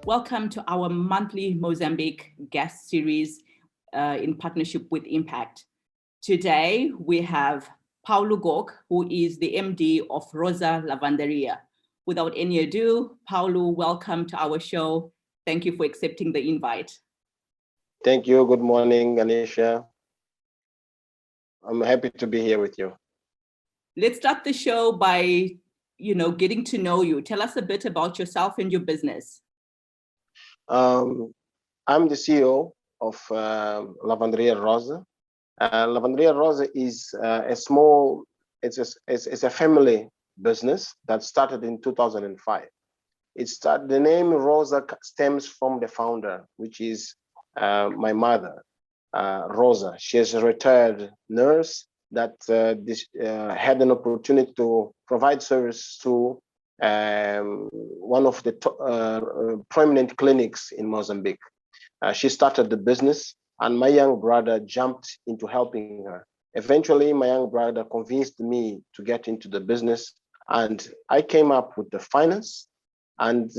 Welcome to our monthly Mozambique guest series in partnership with Impact. Today, we have Paulo Goque, who is the MD of Rosa Lavandaria. Without any ado, Paulo, welcome to our show. Thank you for accepting the invite. Thank you. Good morning, Anicha. I'm happy to be here with you. Let's start the show by, getting to know you. Tell us a bit about yourself and your business. I'm the CEO of Lavandaria Rosa. Lavandaria Rosa is it's a family business that started in 2005. The name Rosa stems from the founder, which is my mother, Rosa. She is a retired nurse that had an opportunity to provide service to one of the prominent clinics in Mozambique. She started the business, and my young brother jumped into helping her. Eventually, my young brother convinced me to get into the business, and I came up with the finance, and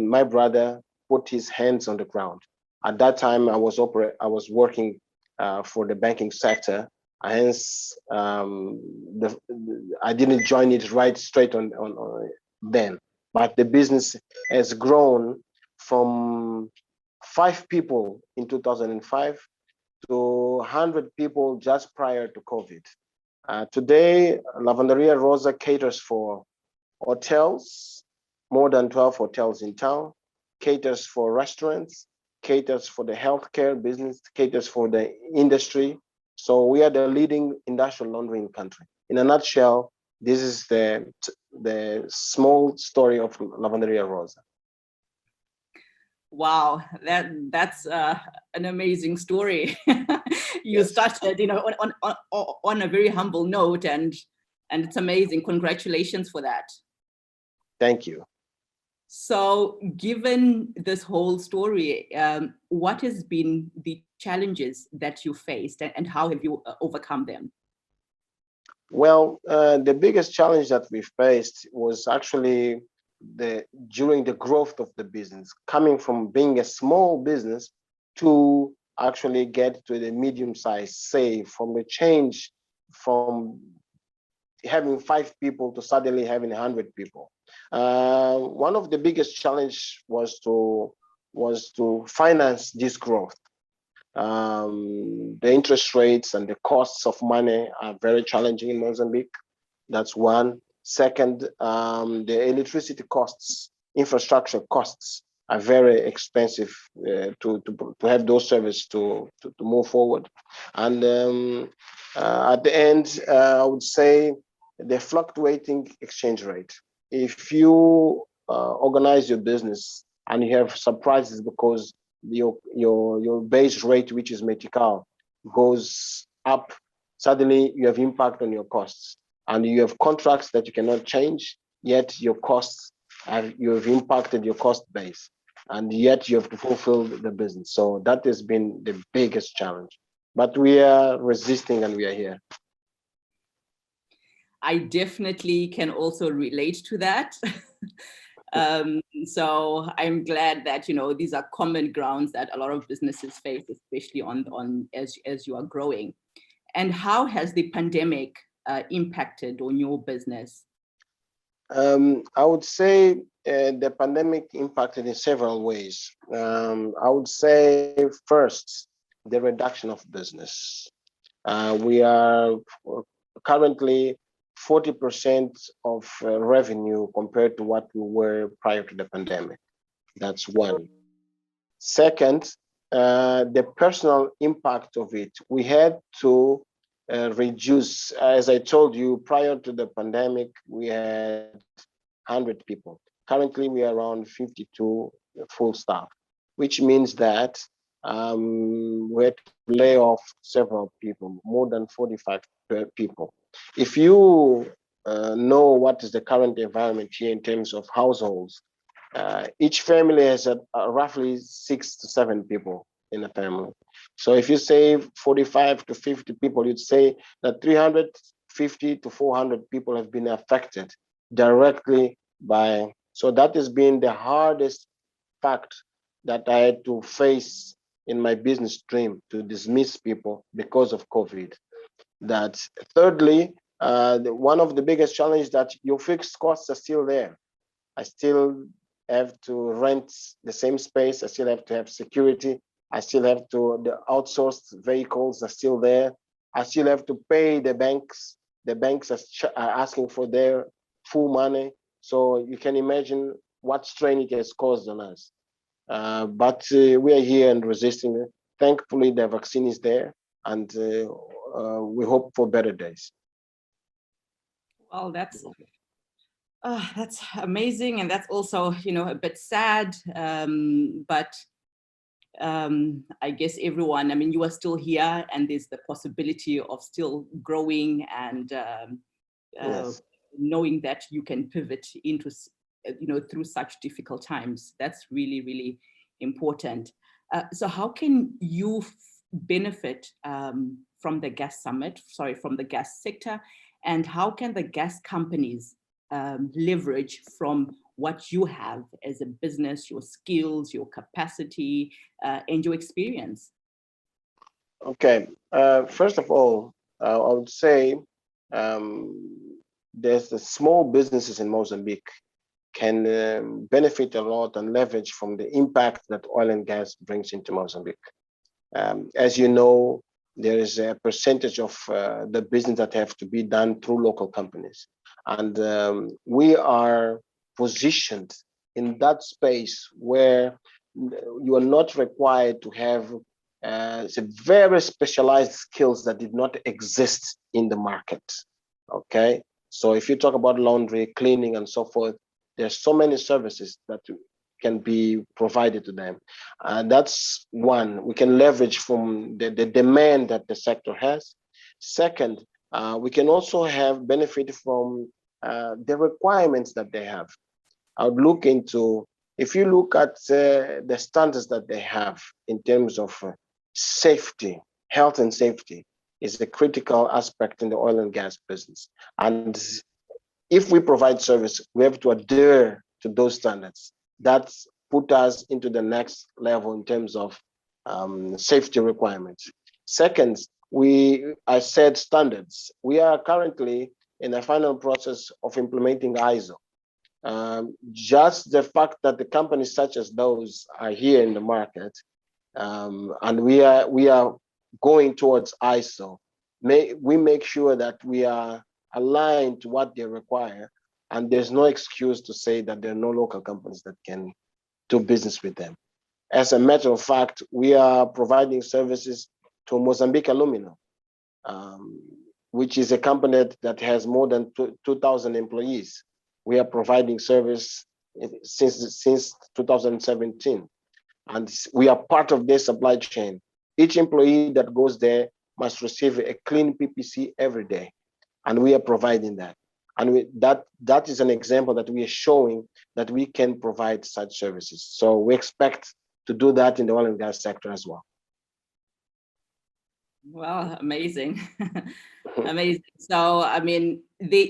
my brother put his hands on the ground. At that time, I was working for the banking sector. Hence, I didn't join it right straight on then. But the business has grown from 5 people in 2005 to 100 people just prior to COVID. Today, Lavandaria Rosa caters for hotels, more than 12 hotels in town, caters for restaurants, caters for the healthcare business, caters for the industry. So we are the leading industrial laundering country. In a nutshell, this is the small story of Lavandaria Rosa. Wow, that's an amazing story. You Yes. started, on a very humble note, and it's amazing. Congratulations for that. Thank you. So, given this whole story, what has been the challenges that you faced, and how have you overcome them? Well, the biggest challenge that we faced was actually during the growth of the business, coming from being a small business to actually get to the medium size, say from the change from having 5 people to suddenly having 100 people. One of the biggest challenge was to finance this growth. The interest rates and the costs of money are very challenging in Mozambique. That's one. Second, the electricity costs, infrastructure costs are very expensive to have those services to move forward. And at the end, I would say the fluctuating exchange rate. If you organize your business and you have surprises because your base rate, which is Metical, goes up, suddenly you have impact on your costs. And you have contracts that you cannot change, yet your costs you have impacted your cost base, and yet you have to fulfill the business. So that has been the biggest challenge. But we are resisting and we are here. I definitely can also relate to that. So I'm glad that these are common grounds that a lot of businesses face, especially on as you are growing. And how has the pandemic impacted on your business? I would say the pandemic impacted in several ways. I would say first, the reduction of business. We are currently 40% of revenue compared to what we were prior to the pandemic. That's one. Second, the personal impact of it. We had to reduce, as I told you, prior to the pandemic, we had 100 people. Currently, we are around 52 full staff, which means that we had to lay off several people, more than 45 people. If you know what is the current environment here in terms of households, each family has roughly 6 to 7 people in a family. So if you say 45 to 50 people, you'd say that 350 to 400 people have been affected directly by. So that has been the hardest fact that I had to face in my business dream to dismiss people because of COVID. That thirdly, one of the biggest challenges that your fixed costs are still there. I still have to rent the same space. I still have to have security. I still have to, the outsourced vehicles are still there. I still have to pay the banks. The banks are asking for their full money. So you can imagine what strain it has caused on us. But we are here and resisting it. Thankfully, the vaccine is there, and we hope for better days. Well, that's amazing, and that's also, a bit sad. But I guess everyone, you are still here, and there's the possibility of still growing and Yes. knowing that you can pivot into, through such difficult times. That's really, really important. So how can you benefit from the gas summit, from the gas sector, and how can the gas companies leverage from what you have as a business, your skills, your capacity, and your experience? Okay. First of all, I would say there's the small businesses in Mozambique can benefit a lot and leverage from the impact that oil and gas brings into Mozambique. As you know, there is a percentage of the business that have to be done through local companies. And we are positioned in that space where you are not required to have very specialized skills that did not exist in the market. Okay. So if you talk about laundry, cleaning, and so forth, there's so many services that can be provided to them. That's one. We can leverage from the demand that the sector has. Second, we can also have benefit from the requirements that they have. I would look into, if you look at the standards that they have in terms of safety, health and safety is a critical aspect in the oil and gas business. And if we provide service, we have to adhere to those standards. That's put us into the next level in terms of safety requirements. Second, I said standards. We are currently in the final process of implementing ISO. Just the fact that the companies such as those are here in the market, and we are going towards ISO, we make sure that we are aligned to what they require, and there's no excuse to say that there are no local companies that can do business with them. As a matter of fact, we are providing services to Mozambique Aluminum, which is a company that has more than 2,000 employees. We are providing service since 2017, and we are part of their supply chain. Each employee that goes there must receive a clean PPC every day, and we are providing that. And that is an example that we are showing that we can provide such services. So we expect to do that in the oil and gas sector as well. Well, amazing. Amazing. So, there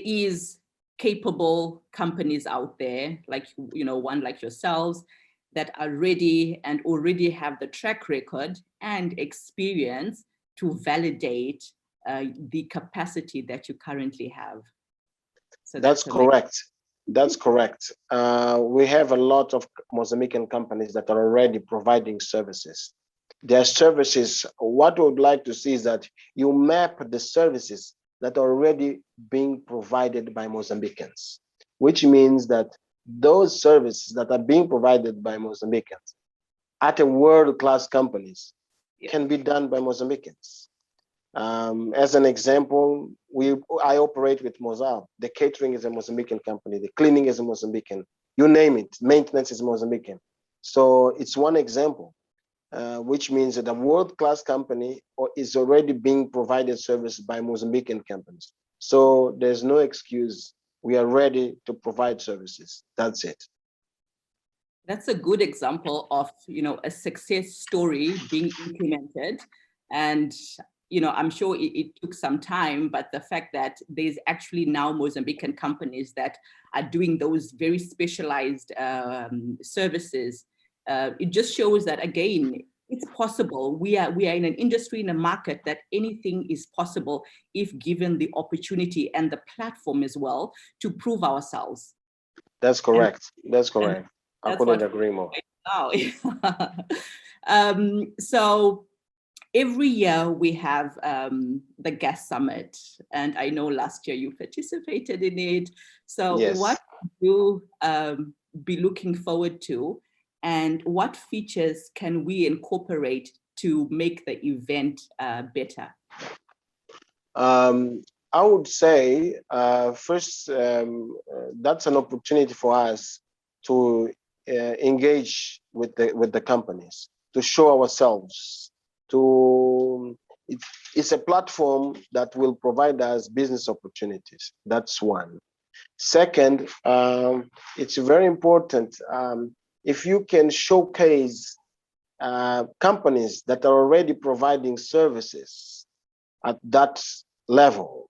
is capable companies out there, like, one like yourselves, that are ready and already have the track record and experience to validate the capacity that you currently have. So that's correct. That's correct. We have a lot of Mozambican companies that are already providing services. Their services, what we would like to see is that you map the services that are already being provided by Mozambicans, which means that those services that are being provided by Mozambicans at a world-class companies can be done by Mozambicans. As an example, I operate with Mozal. The catering is a Mozambican company. The cleaning is a Mozambican. You name it. Maintenance is Mozambican. So it's one example, which means that a world-class company is already being provided service by Mozambican companies. So there's no excuse. We are ready to provide services. That's it. That's a good example of, a success story being implemented. And I'm sure it took some time, but the fact that there's actually now Mozambican companies that are doing those very specialized services it just shows that, again, it's possible. We are in an industry, in a market, that anything is possible if given the opportunity and the platform as well to prove ourselves. That's correct. That's correct. I couldn't agree more. Now. So every year we have the Guest Summit, and I know last year you participated in it. So yes. What do you be looking forward to, and what features can we incorporate to make the event better? I would say first, that's an opportunity for us to engage with the companies, to show ourselves. It's a platform that will provide us business opportunities. That's one. Second, it's very important if you can showcase companies that are already providing services at that level.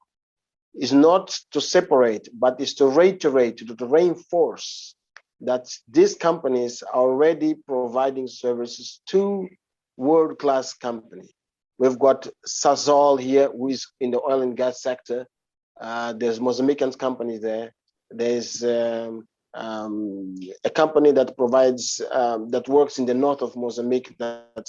Is not to separate, but is to reiterate, to reinforce that these companies are already providing services to world-class companies. We've got Sasol here, who is in the oil and gas sector. There's Mozambican company there. There's a company that provides, that works in the north of Mozambique that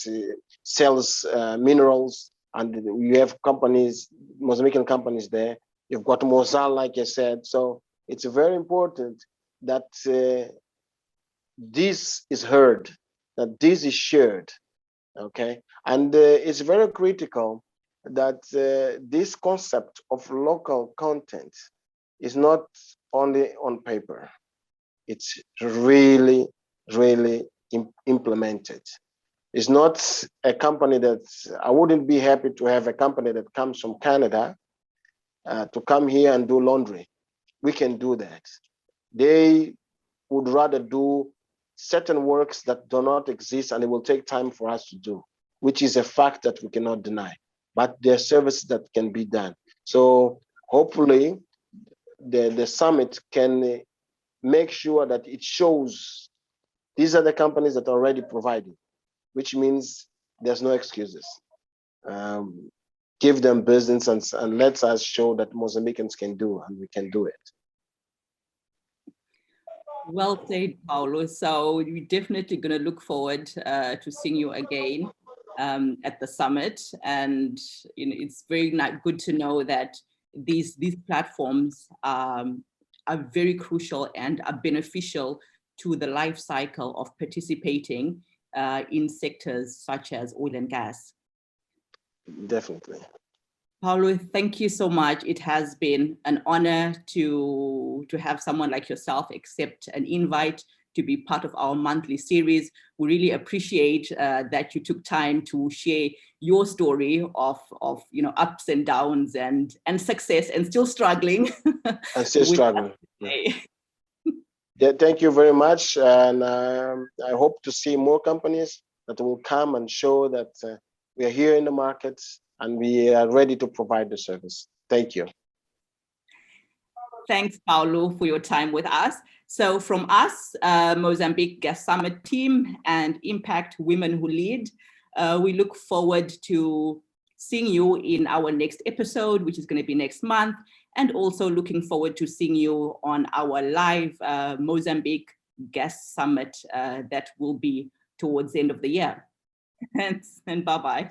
sells minerals. And you have companies, Mozambican companies there. You've got Mozal, like I said. So it's very important that this is heard, that this is shared, okay? And it's very critical that this concept of local content is not only on paper. It's really, really implemented. It's not a company that, I wouldn't be happy to have a company that comes from Canada to come here and do laundry. We can do that. They would rather do certain works that do not exist, and it will take time for us to do, which is a fact that we cannot deny. But there are services that can be done. So hopefully the summit can make sure that it shows these are the companies that are already providing, which means there's no excuses. Give them business and let us show that Mozambicans can do, and we can do it. Well said, Paulo. So we're definitely going to look forward to seeing you again at the summit. And it's very good to know that these platforms are very crucial and are beneficial to the life cycle of participating in sectors such as oil and gas. Definitely. Paulo, thank you so much. It has been an honor to have someone like yourself accept an invite to be part of our monthly series. We really appreciate that you took time to share your story of ups and downs and success, and still struggling. And still struggling. Yeah, thank you very much. And I hope to see more companies that will come and show that we are here in the markets and we are ready to provide the service. Thank you. Thanks, Paulo, for your time with us. So from us, Mozambique Guest Summit team and Impact Women Who Lead, we look forward to seeing you in our next episode, which is going to be next month, and also looking forward to seeing you on our live Mozambique Guest Summit that will be towards the end of the year. Thanks, and bye-bye.